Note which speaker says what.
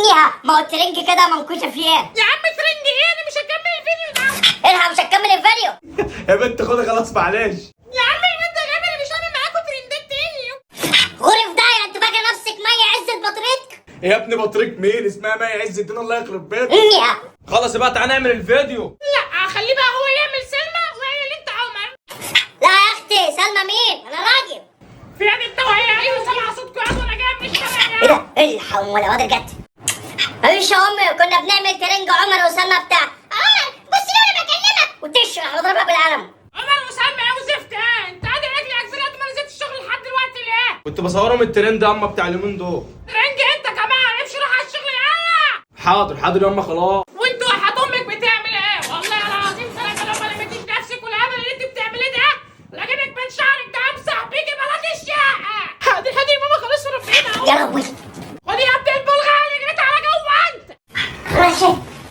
Speaker 1: يا ما هو الترنج كده منكوشه فيه ايه؟
Speaker 2: يا عم ترند ايه؟ انا مش هكمل الفيديو ده.
Speaker 1: الحق مش هتكمل الفيديو.
Speaker 3: يا بنت خدها خلاص معلش.
Speaker 2: يا عم البنت غابة، انا مش هعمل معاكم ترندات تاني.
Speaker 1: غوري في داهيه، انت فاكر نفسك مية عزة بطريقك؟
Speaker 3: يا ابني بطريق مين؟ اسمها مي عز الدين، الله يخرب بيتك.
Speaker 1: يا
Speaker 3: خلاص بقى تعالى نعمل الفيديو.
Speaker 2: لا خليه بقى هو يعمل سلمى واعمل انت عمر.
Speaker 1: لا يا اختي، سلمى مين؟ انا راجل.
Speaker 2: فين انت وهي؟ ايوه سامعه صوتكم يا وانا جايه من الشارع.
Speaker 1: ايه ده؟ الحق ولا واد جت. معلش يا امي، كنا بنعمل ترنج عمر وسلمى بتاع. بص لي وانا بكلمك وتشرح وضربها بالقلم.
Speaker 2: عمر وسلمى يا وزفت ايه؟ انت قادر رجلي على الفرقه ما نزلت الشغل لحد دلوقتي ليه؟
Speaker 3: كنت بصورهم الترند يا اما بتاع اليومين دول.
Speaker 2: ترنج انت كمان، امشي روح على الشغل يلا.
Speaker 3: حاضر حاضر يا اما خلاص.
Speaker 2: وانتوا وحياة امك بتعمل ايه؟ والله العظيم ثلاثة لما لميتيش نفسك والهبل اللي انت بتعمليه ده لاجيبك من شعرك ده امسح بيكي بلاط الشقه. حاضر حاضر يا ماما، خلاص ربنا اهو.
Speaker 1: يا ربي